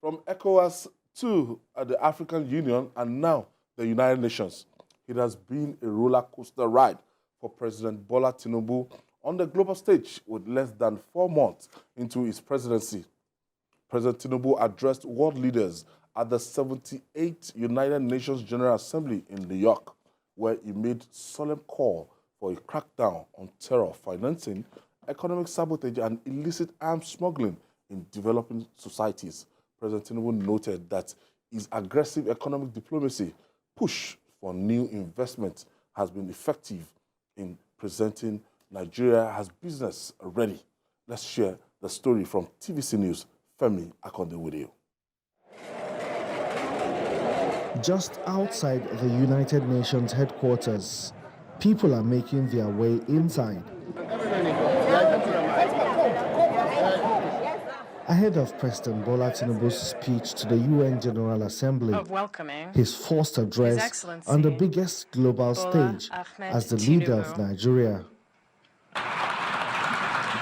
From ECOWAS to the African Union and now the United Nations, it has been a roller coaster ride for President Bola Tinubu on the global stage with less than 4 months into his presidency. President Tinubu addressed world leaders at the 78th United Nations General Assembly in New York, where he made solemn call for a crackdown on terror financing, economic sabotage, and illicit arms smuggling in developing societies. President Tinubu noted that his aggressive economic diplomacy push for new investment has been effective in presenting Nigeria as business ready. Let's share the story from TVC News. Femi Akonde with you. Just outside the United Nations headquarters, people are making their way inside. Ahead of President Bola Tinubu's speech to the UN General Assembly, his first address on the biggest global stage as the leader of Nigeria.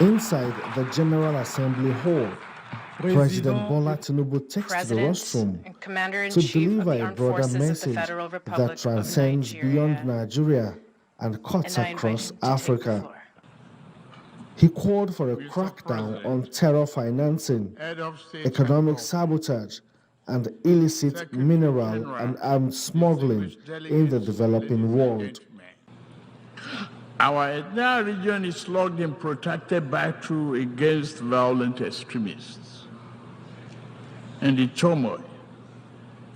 Inside the General Assembly hall, President Bola Tinubu takes to the rostrum to deliver a broader message that transcends beyond Nigeria and cuts across Africa. He called for a crackdown on terror financing, economic sabotage, and illicit mineral and arms smuggling in the developing world. Our entire region is locked in protracted battle against violent extremists. In the turmoil,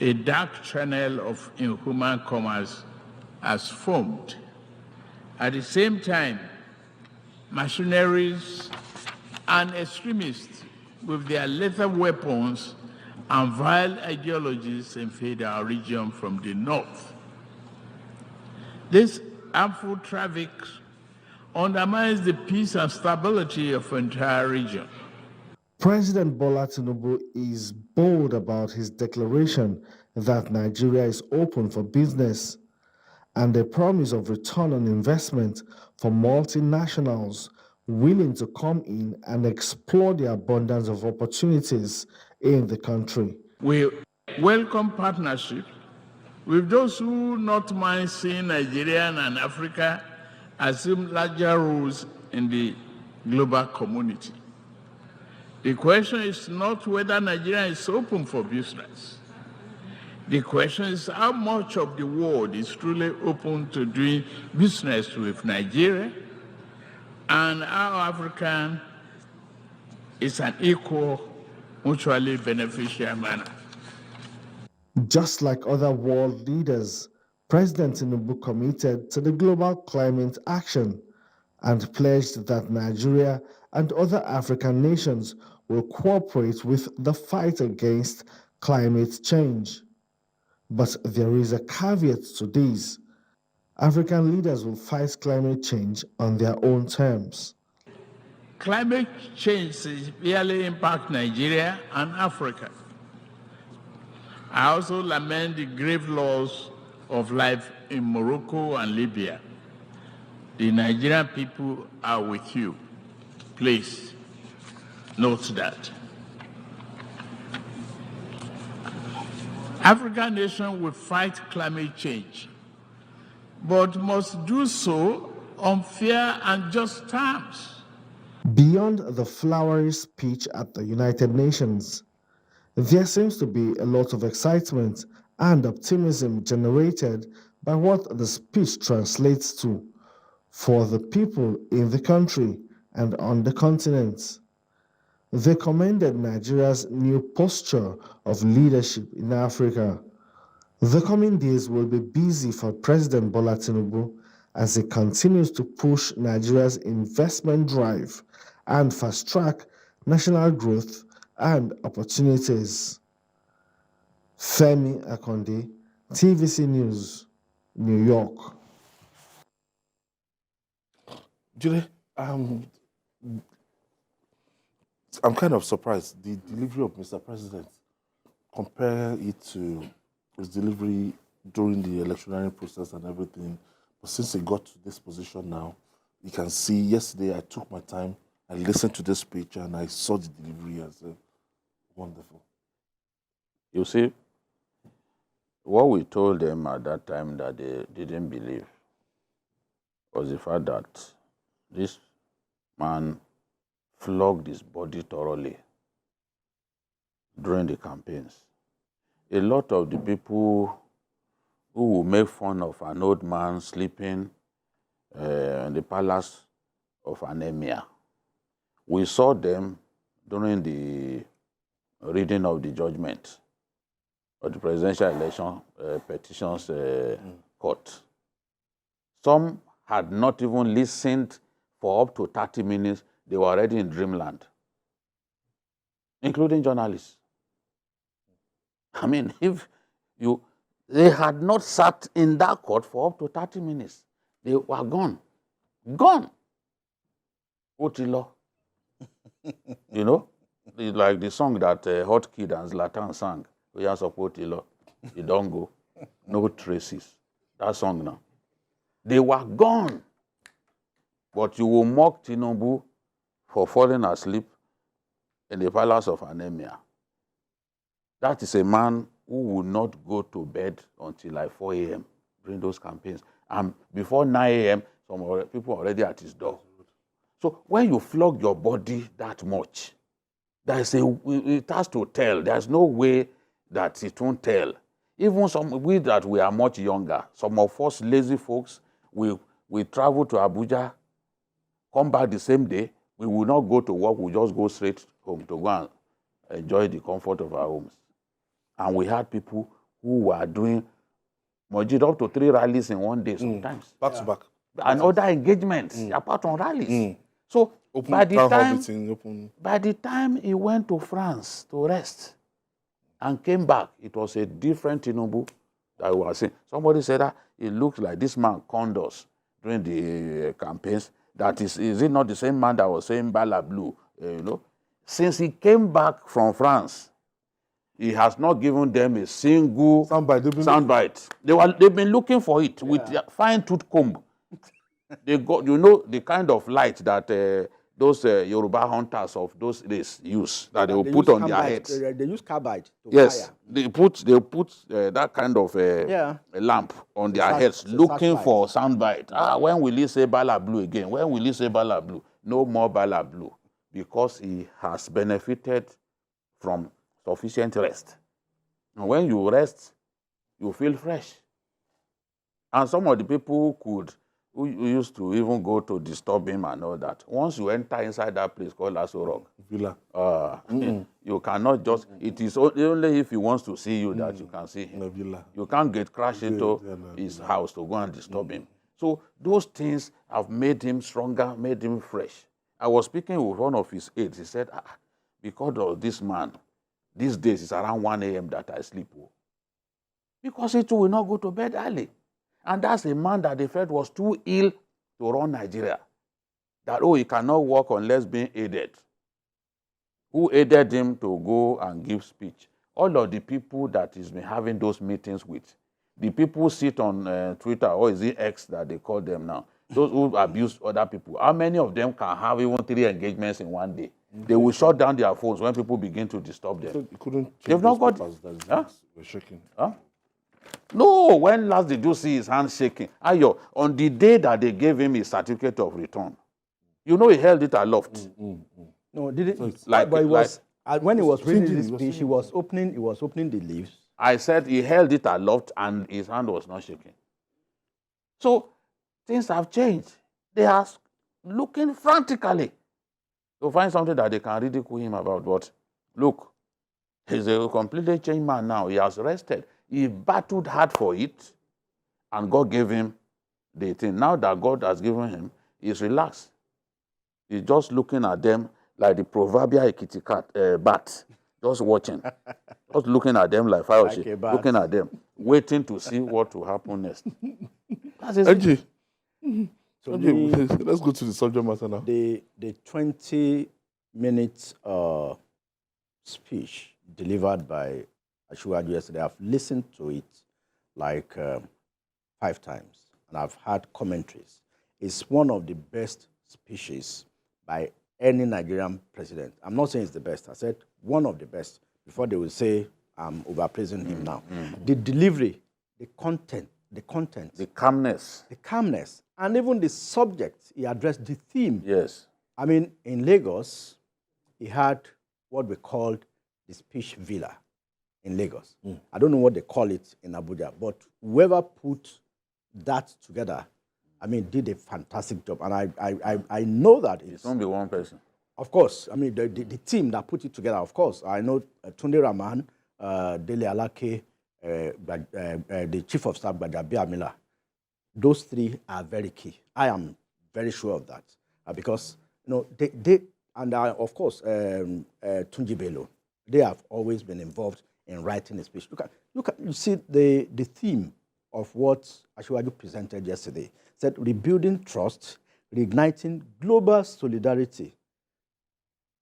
a dark channel of inhuman commerce has formed. At the same time, mercenaries and extremists with their lethal weapons and vile ideologies invade our region from the north. This harmful traffic undermines the peace and stability of the entire region. President Bola Tinubu is bold about his declaration that Nigeria is open for business and a promise of return on investment for multinationals willing to come in and explore the abundance of opportunities in the country. We welcome partnership with those who not mind seeing Nigeria and Africa assume larger roles in the global community. The question is not whether Nigeria is open for business. The question is how much of the world is truly open to doing business with Nigeria, and how Africa is an equal, mutually beneficial manner. Just like other world leaders, President Tinubu committed to the global climate action and pledged that Nigeria and other African nations will cooperate with the fight against climate change. But there is a caveat to this. African leaders will fight climate change on their own terms. Climate change severely impacts Nigeria and Africa. I also lament the grave loss of life in Morocco and Libya. The Nigerian people are with you. Please note that. African nations will fight climate change, but must do so on fair and just terms. Beyond the flowery speech at the United Nations, there seems to be a lot of excitement and optimism generated by what the speech translates to for the people in the country and on the continent. They commended Nigeria's new posture of leadership in Africa. The coming days will be busy for President Bola Tinubu as he continues to push Nigeria's investment drive and fast-track national growth and opportunities. Femi Akonde, TVC News, New York. Julie, I'm kind of surprised. The delivery of Mr. President, compare it to his delivery during the electionary process and everything. But since he got to this position now, you can see yesterday I took my time, I listened to this speech, and I saw the delivery as wonderful. You see, what we told them at that time that they didn't believe was the fact that this man flogged his body thoroughly during the campaigns. A lot of the people who will make fun of an old man sleeping in the palace of anemia, we saw them during the reading of the judgment of the presidential election petitions court. Some had not even listened for up to 30 minutes. They were already in dreamland, including journalists. I mean, if they had not sat in that court for up to 30 minutes, they were gone. Gone. Otilo. You know? It's like the song that Hot Kid and Zlatan sang. We are support Otilo. You don't go. No traces. That song now. They were gone. But you will mock Tinubu for falling asleep in the palace of anemia. That is a man who will not go to bed until like 4 a.m. during those campaigns. And before 9 a.m., some people are already at his door. So when you flog your body that much, it has to tell. There's no way that it won't tell. Even we are much younger, some of us lazy folks, we travel to Abuja, come back the same day, we will not go to work, we just go straight home to go and enjoy the comfort of our homes. And we had people who were doing up to 3 rallies in one day sometimes. Back to back. And other engagements apart from rallies. So by the time he went to France to rest and came back, it was a different Tinubu that we were seeing. Somebody said that it looks like this man conned us during the campaigns. That is it not the same man that was saying Bala Blue? You know, since he came back from France, he has not given them a single soundbite. They've been looking for it with fine-tooth comb. They got, you know, the kind of light that those Yoruba hunters of those days use, that they will put on their heads. They use carbide to yes, fire. they put that kind of a lamp on their heads, looking for soundbite. When will he say Bala Blue again? When will he say Bala Blue? No more Bala Blue, because he has benefited from sufficient rest. And when you rest, you feel fresh. And some of the people who used to even go to disturb him and all that, once you enter inside that place called Lasso Rock, Villa, you cannot just, it is only if he wants to see you that you can see him. You can't get crashed into his house to go and disturb him. So those things have made him stronger, made him fresh. I was speaking with one of his aides. He said, because of this man, these days it's around 1 a.m. that I sleep. Because he too will not go to bed early. And that's a man that they felt was too ill to run Nigeria. That, he cannot work unless being aided. Who aided him to go and give speech? All of the people that he's been having those meetings with. The people sit on Twitter, or is it X that they call them now? Those who abuse other people. How many of them can have even 3 engagements in one day? They will shut down their phones when people begin to disturb them. So you couldn't They've not got... We're shaking. No, when last did you see his hand shaking? Ayo, on the day that they gave him his certificate of return, you know he held it aloft. No, did it? So but it was when he was reading this speech, he was opening the leaves. I said he held it aloft and his hand was not shaking. So things have changed. They are looking frantically to find something that they can ridicule him about. But look, he's a completely changed man now. He has rested. He battled hard for it, and God gave him the thing. Now that God has given him, he's relaxed. He's just looking at them like the proverbial kitty cat, bat, just watching. Just looking at them like fire, looking at them, waiting to see what will happen next. That's it. So let's go to the subject matter now. The 20-minute speech delivered by Ashwaju yesterday, I've listened to it like 5 times, and I've had commentaries. It's one of the best speeches by any Nigerian president. I'm not saying it's the best. I said one of the best, before they will say I'm overpraising him now. The delivery, the content, the calmness, and even the subject he addressed, the theme. Yes. I mean, in Lagos, he had what we called the speech villa in Lagos. I don't know what they call it in Abuja, but whoever put that together, I mean, did a fantastic job. And I know that it's only one person. Of course. I mean, the team that put it together, of course. I know Tunde Rahman, Dele Alake, the chief of staff, Gbajabi Amila. Those three are very key. I am very sure of that. Because, you know, they and of course, Tunji Bello, they have always been involved in writing a speech. You see the theme of what Asiwaju presented yesterday. Said rebuilding trust, reigniting global solidarity.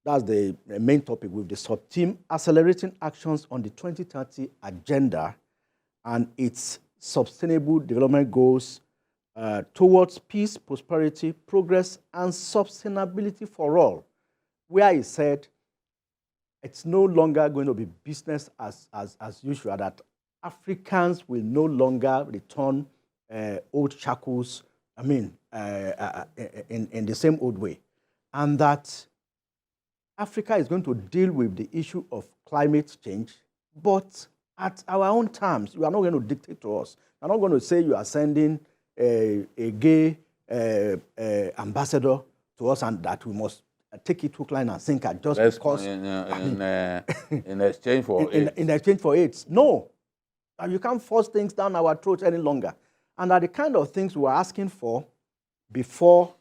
That's the main topic with the sub-team, accelerating actions on the 2030 agenda and its sustainable development goals towards peace, prosperity, progress, and sustainability for all, where he said it's no longer going to be business as usual, that Africans will no longer return old shackles, I mean, in the same old way. And that Africa is going to deal with the issue of climate change, but at our own terms. You are not going to dictate to us. You are not going to say you are sending a gay ambassador to us and that we must take it hook, line, and sinker just because in exchange for AIDS. In exchange for AIDS. No. You can't force things down our throats any longer. And are the kind of things we were asking for before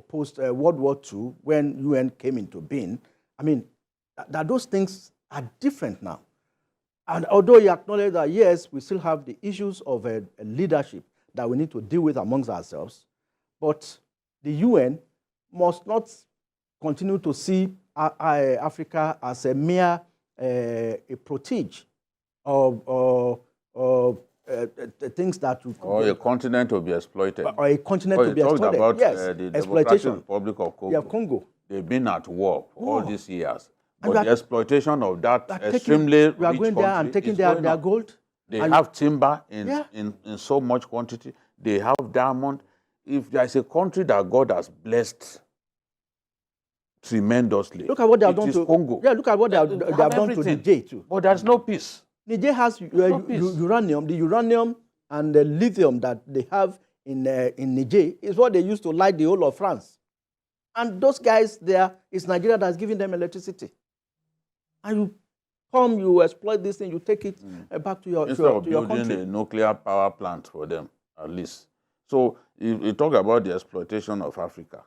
post World War II, when UN came into being. I mean, that those things are different now. And although you acknowledge that, yes, we still have the issues of a leadership that we need to deal with amongst ourselves, but the UN must not continue to see Africa as a mere a protege of things that... Or a continent to be exploited. Or a continent to be exploited. About, yes, the exploitation. Democratic Republic of Congo. Yeah, Congo. They've been at war all these years. And But the exploitation of that extremely rich country... We are going there and taking their gold. They have timber in so much quantity. They have diamond. If there is a country that God has blessed tremendously, look at what they have done to Congo. Yeah, look at what they have done to Niger too. But there's no peace. Niger has uranium. The uranium and the lithium that they have in Niger is what they used to light the whole of France. And those guys there, it's Nigeria that's giving them electricity. And you come, you exploit this thing, you take it back to your Instead of your country. building a nuclear power plant for them, at least. So you talk about the exploitation of Africa,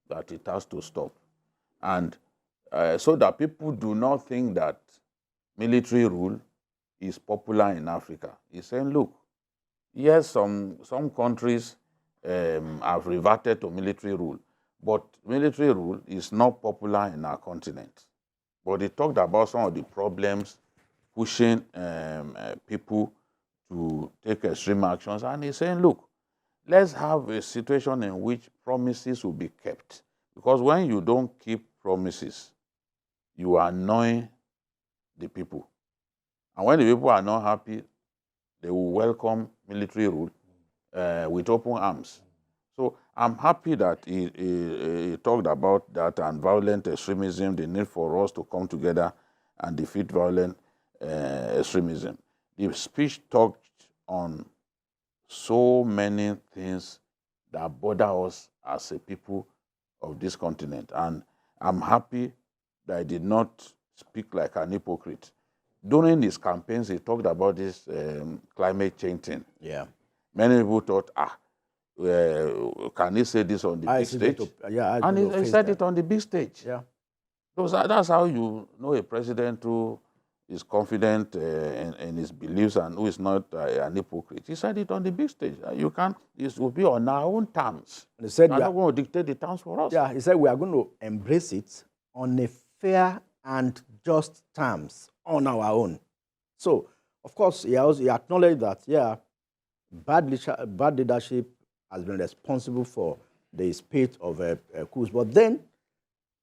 that it has to stop. And so that people do not think that military rule is popular in Africa. He's saying, look, yes, some countries have reverted to military rule, but military rule is not popular in our continent. But he talked about some of the problems pushing people to take extreme actions. And he's saying, look, let's have a situation in which promises will be kept. Because when you don't keep promises, you are annoying the people. And when the people are not happy, they will welcome military rule with open arms. So I'm happy that he talked about that and violent extremism, the need for us to come together and defeat violent extremism. The speech talked on so many things that bother us as a people of this continent. And I'm happy that I did not speak like an hypocrite. During his campaigns, he talked about this climate change thing. Yeah. Many people thought, can he say this on the big stage? And he said it on the big stage. Yeah. That's how you know a president who is confident in his beliefs and who is not an hypocrite. He said it on the big stage. It will be on our own terms. And he said, we are not going to dictate the terms for us. Yeah, he said we are going to embrace it on a fair and just terms on our own. So, of course, he acknowledged that, yeah, bad leadership has been responsible for the spate of coups. But then,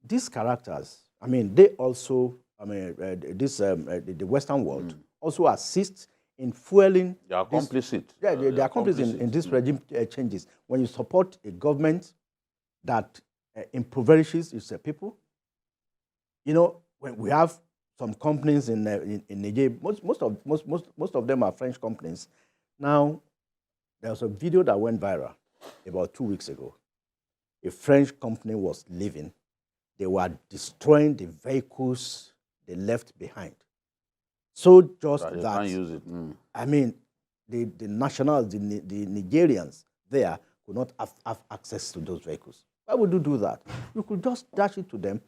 these characters, I mean, they also the Western world also assist in fueling. They are complicit. Yeah, they are complicit in this regime changes. When you support a government that impoverishes its people, you know, when we have some companies in Nigeria, most of them are French companies. Now, there was a video that went viral about 2 weeks ago. A French company was leaving. They were destroying the vehicles they left behind. So just They that, can't use it. I mean, the nationals, the Nigerians there could not have access to those vehicles. Why would you do that? You could just dash it to them.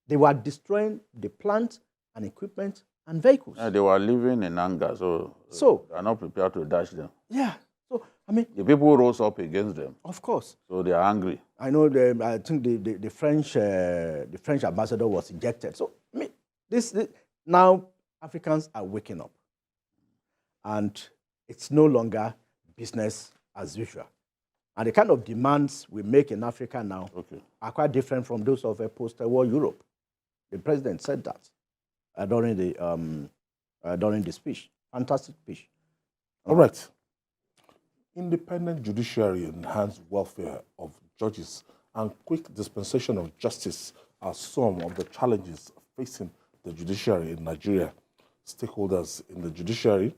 They were destroying the plant and equipment and vehicles. Yeah, they were living in anger, so they are not prepared to dash them. Yeah. So, I mean, The people rose up against them. of course. So they are angry. I know. I think the French ambassador was ejected. So, I mean, now Africans are waking up, and it's no longer business as usual. And the kind of demands we make in Africa now are quite different from those of a post-war Europe. The president said that during the speech. Fantastic speech. All right. Independent judiciary, enhanced welfare of judges, and quick dispensation of justice are some of the challenges facing the judiciary in Nigeria. Stakeholders in the judiciary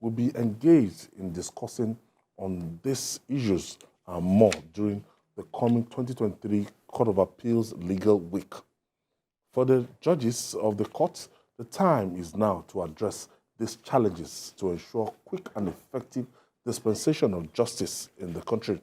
will be engaged in discussing on these issues and more during the coming 2023 Court of Appeals Legal Week. For the judges of the court, the time is now to address these challenges to ensure quick and effective dispensation of justice in the country.